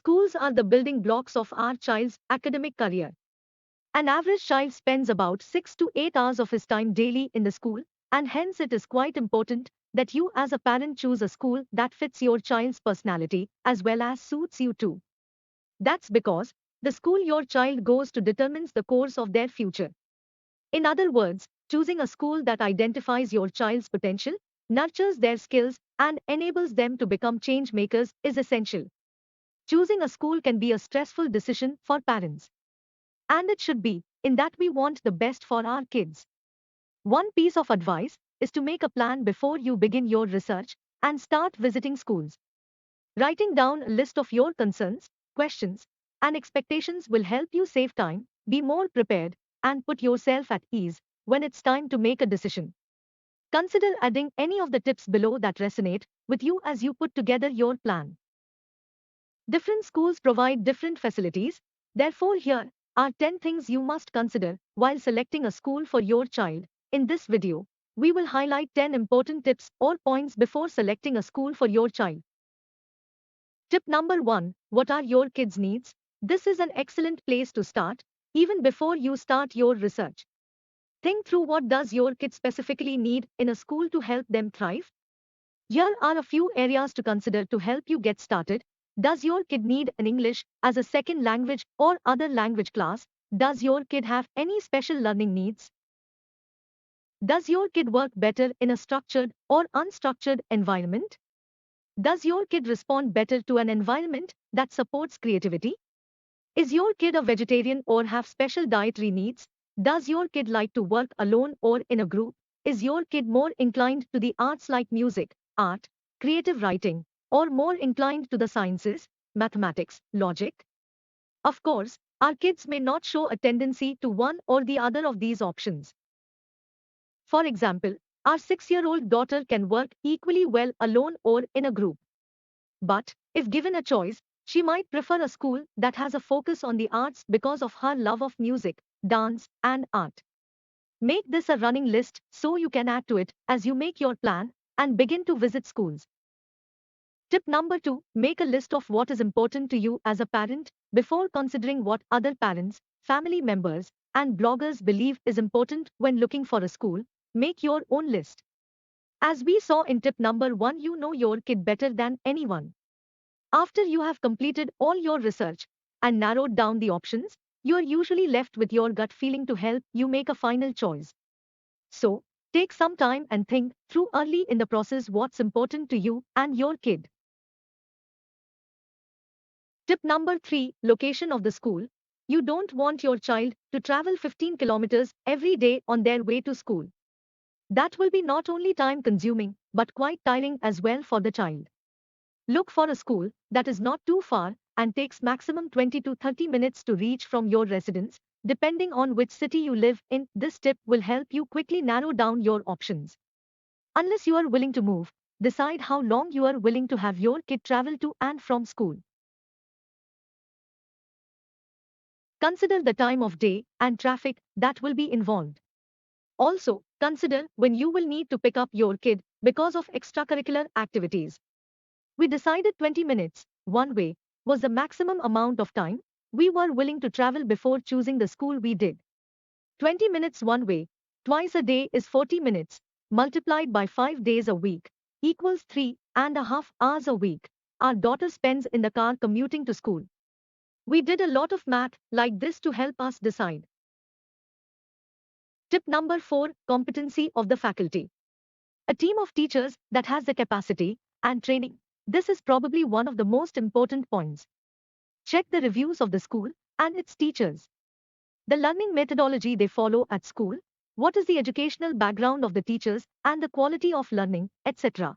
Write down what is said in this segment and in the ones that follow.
Schools are the building blocks of our child's academic career. An average child spends about 6 to 8 hours of his time daily in the school, and hence it is quite important that you as a parent choose a school that fits your child's personality as well as suits you too. That's because the school your child goes to determines the course of their future. In other words, choosing a school that identifies your child's potential, nurtures their skills, and enables them to become change makers is essential. Choosing a school can be a stressful decision for parents. And it should be, in that we want the best for our kids. One piece of advice is to make a plan before you begin your research and start visiting schools. Writing down a list of your concerns, questions, and expectations will help you save time, be more prepared, and put yourself at ease when it's time to make a decision. Consider adding any of the tips below that resonate with you as you put together your plan. Different schools provide different facilities, therefore, here are 10 things you must consider while selecting a school for your child. In this video, we will highlight 10 important tips or points before selecting a school for your child. Tip number 1. What are your kids' needs? This is an excellent place to start, even before you start your research. Think through what does your kid specifically need in a school to help them thrive? Here are a few areas to consider to help you get started. Does your kid need an English as a second language or other language class? Does your kid have any special learning needs? Does your kid work better in a structured or unstructured environment? Does your kid respond better to an environment that supports creativity? Is your kid a vegetarian or have special dietary needs? Does your kid like to work alone or in a group? Is your kid more inclined to the arts like music, art, creative writing, or more inclined to the sciences, mathematics, logic? Of course, our kids may not show a tendency to one or the other of these options. For example, our 6-year-old daughter can work equally well alone or in a group. But, if given a choice, she might prefer a school that has a focus on the arts because of her love of music, dance, and art. Make this a running list so you can add to it as you make your plan and begin to visit schools. Tip number 2. Make a list of what is important to you as a parent before considering what other parents, family members, and bloggers believe is important when looking for a school. Make your own list. As we saw in tip number 1, you know your kid better than anyone. After you have completed all your research and narrowed down the options, you are usually left with your gut feeling to help you make a final choice. So, take some time and think through early in the process what's important to you and your kid. Tip number 3. Location of the school. You don't want your child to travel 15 kilometers every day on their way to school. That will be not only time consuming, but quite tiring as well for the child. Look for a school that is not too far and takes maximum 20 to 30 minutes to reach from your residence, depending on which city you live in. This tip will help you quickly narrow down your options. Unless you are willing to move, decide how long you are willing to have your kid travel to and from school. Consider the time of day and traffic that will be involved. Also, consider when you will need to pick up your kid because of extracurricular activities. We decided 20 minutes, one way, was the maximum amount of time we were willing to travel before choosing the school we did. 20 minutes one way, twice a day is 40 minutes, multiplied by 5 days a week, equals 3.5 hours a week. Our daughter spends in the car commuting to school. We did a lot of math like this to help us decide. Tip number 4. Competency of the faculty. A team of teachers that has the capacity and training. This is probably one of the most important points. Check the reviews of the school and its teachers. The learning methodology they follow at school, what is the educational background of the teachers and the quality of learning, etc.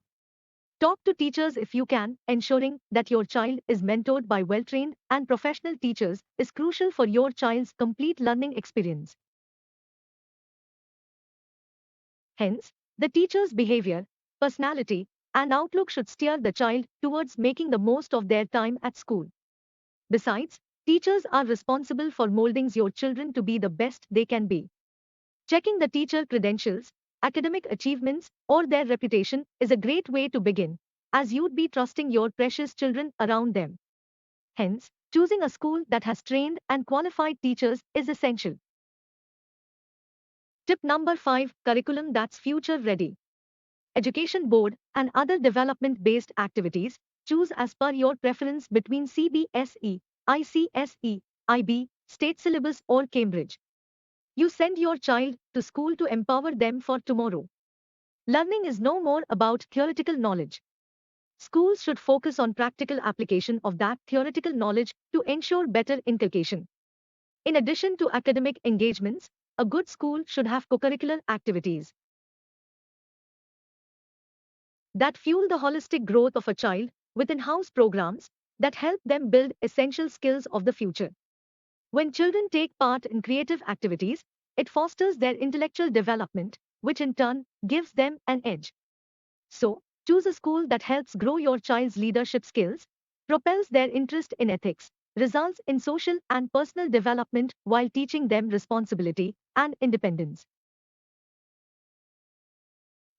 Talk to teachers if you can. Ensuring that your child is mentored by well-trained and professional teachers is crucial for your child's complete learning experience. Hence, the teacher's behavior, personality, and outlook should steer the child towards making the most of their time at school. Besides, teachers are responsible for molding your children to be the best they can be. Checking the teacher credentials, academic achievements, or their reputation is a great way to begin, as you'd be trusting your precious children around them. Hence, choosing a school that has trained and qualified teachers is essential. Tip number 5, curriculum that's future ready. Education board and other development-based activities, choose as per your preference between CBSE, ICSE, IB, state syllabus or Cambridge. You send your child to school to empower them for tomorrow. Learning is no more about theoretical knowledge. Schools should focus on practical application of that theoretical knowledge to ensure better inculcation. In addition to academic engagements, a good school should have co-curricular activities that fuel the holistic growth of a child with in-house programs that help them build essential skills of the future. When children take part in creative activities, it fosters their intellectual development, which in turn gives them an edge. So, choose a school that helps grow your child's leadership skills, propels their interest in ethics, results in social and personal development while teaching them responsibility and independence.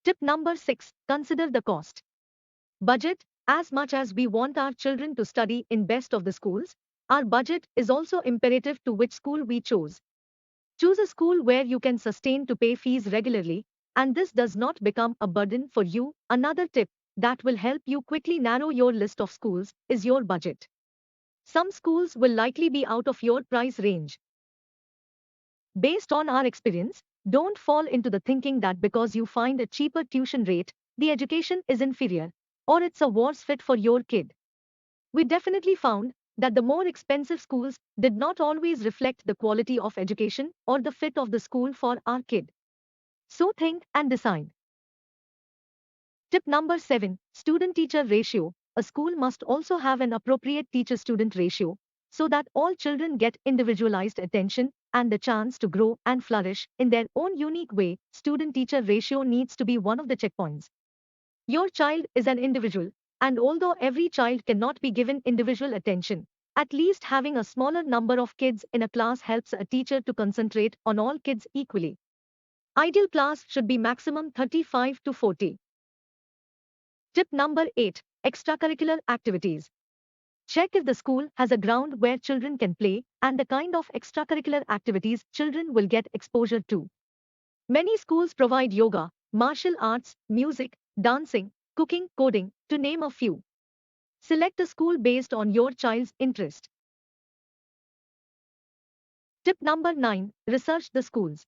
Tip number 6, consider the cost. Budget. As much as we want our children to study in best of the schools, our budget is also imperative to which school we choose. Choose a school where you can sustain to pay fees regularly, and this does not become a burden for you. Another tip that will help you quickly narrow your list of schools is your budget. Some schools will likely be out of your price range. Based on our experience, don't fall into the thinking that because you find a cheaper tuition rate, the education is inferior, or it's a worse fit for your kid. We definitely found that the more expensive schools did not always reflect the quality of education or the fit of the school for our kid. So think and decide. Tip number 7, student-teacher ratio. A school must also have an appropriate teacher-student ratio so that all children get individualized attention and the chance to grow and flourish in their own unique way. Student-teacher ratio needs to be one of the checkpoints. Your child is an individual, and although every child cannot be given individual attention, at least having a smaller number of kids in a class helps a teacher to concentrate on all kids equally. Ideal class should be maximum 35 to 40. Tip number 8, extracurricular activities. Check if the school has a ground where children can play and the kind of extracurricular activities children will get exposure to. Many schools provide yoga, martial arts, music, dancing, cooking, coding, to name a few. Select a school based on your child's interest. Tip number 9, research the schools.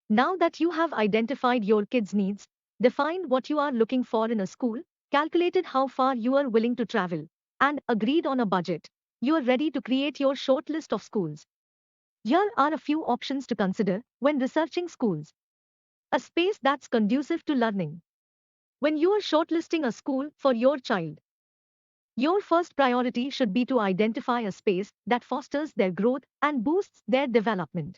Now that you have identified your kids' needs, defined what you are looking for in a school, calculated how far you are willing to travel, and agreed on a budget, you are ready to create your short list of schools. Here are a few options to consider when researching schools. A space that's conducive to learning. When you are shortlisting a school for your child, your first priority should be to identify a space that fosters their growth and boosts their development.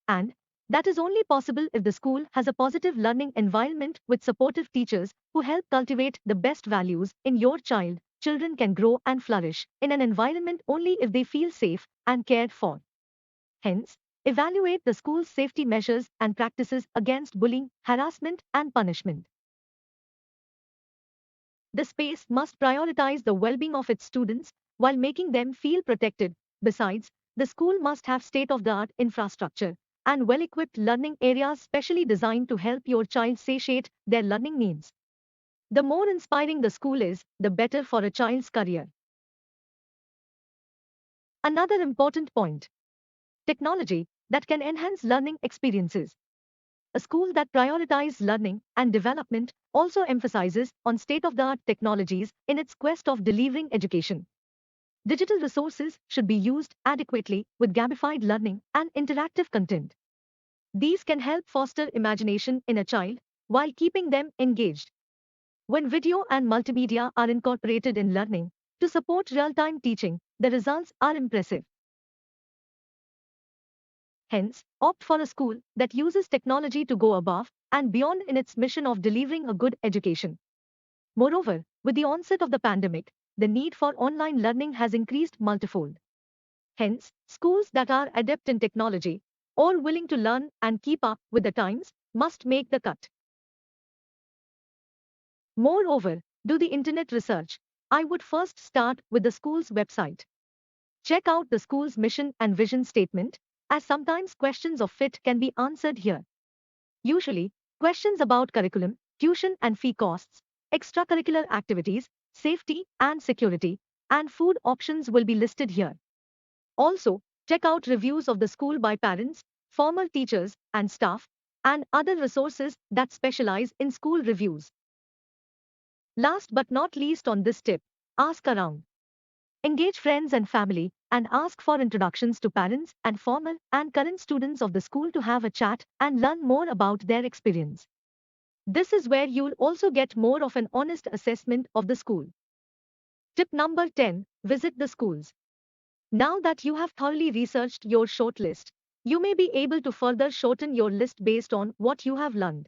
And that is only possible if the school has a positive learning environment with supportive teachers who help cultivate the best values in your child. Children can grow and flourish in an environment only if they feel safe and cared for. Hence, evaluate the school's safety measures and practices against bullying, harassment, and punishment. The space must prioritize the well-being of its students while making them feel protected. Besides, the school must have state-of-the-art infrastructure and well-equipped learning areas specially designed to help your child satiate their learning needs. The more inspiring the school is, the better for a child's career. Another important point: technology that can enhance learning experiences. A school that prioritizes learning and development also emphasizes on state-of-the-art technologies in its quest of delivering education. Digital resources should be used adequately with gamified learning and interactive content. These can help foster imagination in a child while keeping them engaged. When video and multimedia are incorporated in learning to support real-time teaching, the results are impressive. Hence, opt for a school that uses technology to go above and beyond in its mission of delivering a good education. Moreover, with the onset of the pandemic, the need for online learning has increased multifold. Hence, schools that are adept in technology or willing to learn and keep up with the times must make the cut. Moreover, do the internet research. I would first start with the school's website. Check out the school's mission and vision statement, as sometimes questions of fit can be answered here. Usually, questions about curriculum, tuition and fee costs, extracurricular activities, safety and security, and food options will be listed here. Also, check out reviews of the school by parents, former teachers, and staff, and other resources that specialize in school reviews. Last but not least on this tip, ask around. Engage friends and family, and ask for introductions to parents and former and current students of the school to have a chat and learn more about their experience. This is where you'll also get more of an honest assessment of the school. Tip number 10, visit the schools. Now that you have thoroughly researched your short list, you may be able to further shorten your list based on what you have learned.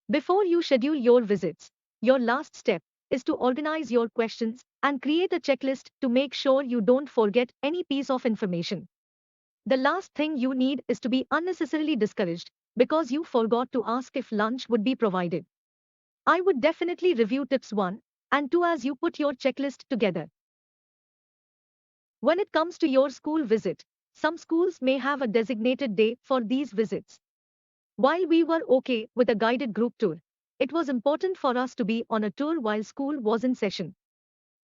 Before you schedule your visits, your last step is to organize your questions and create a checklist to make sure you don't forget any piece of information. The last thing you need is to be unnecessarily discouraged because you forgot to ask if lunch would be provided. I would definitely review tips 1 and 2 as you put your checklist together. When it comes to your school visit, some schools may have a designated day for these visits. While we were okay with a guided group tour, it was important for us to be on a tour while school was in session.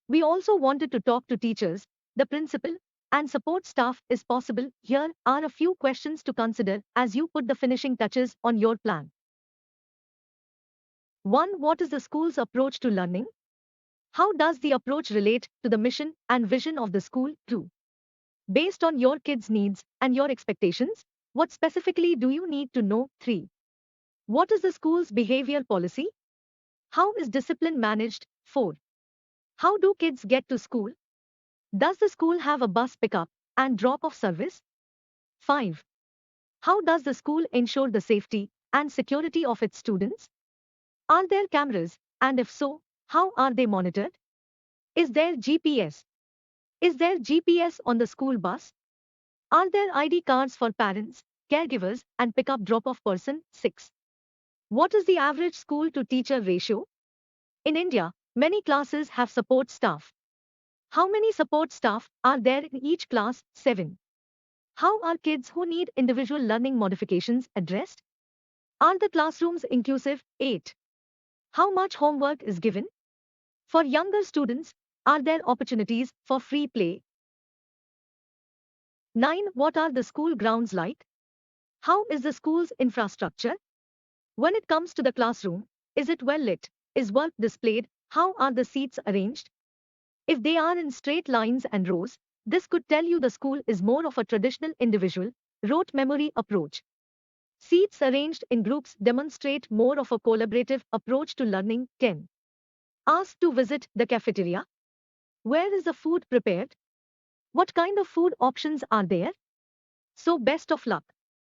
We also wanted to talk to teachers, the principal, and support staff is possible. Here are a few questions to consider as you put the finishing touches on your plan. 1. What is the school's approach to learning? How does the approach relate to the mission and vision of the school? 2. Based on your kids' needs and your expectations, what specifically do you need to know? 3. What is the school's behavior policy? How is discipline managed? 4. How do kids get to school? Does the school have a bus pickup and drop off service? 5. How does the school ensure the safety and security of its students? Are there cameras, and if so, how are they monitored? Is there GPS? Is there GPS on the school bus? Are there ID cards for parents, caregivers, and pickup drop-off person? 6. What is the average school to teacher ratio? In India, many classes have support staff. How many support staff are there in each class? 7. How are kids who need individual learning modifications addressed? Are the classrooms inclusive? 8. How much homework is given? For younger students, are there opportunities for free play? 9. What are the school grounds like? How is the school's infrastructure? When it comes to the classroom, is it well lit? Is work displayed? How are the seats arranged? If they are in straight lines and rows, this could tell you the school is more of a traditional individual, rote memory approach. Seats arranged in groups demonstrate more of a collaborative approach to learning. 10. Ask to visit the cafeteria. Where is the food prepared? What kind of food options are there? So best of luck.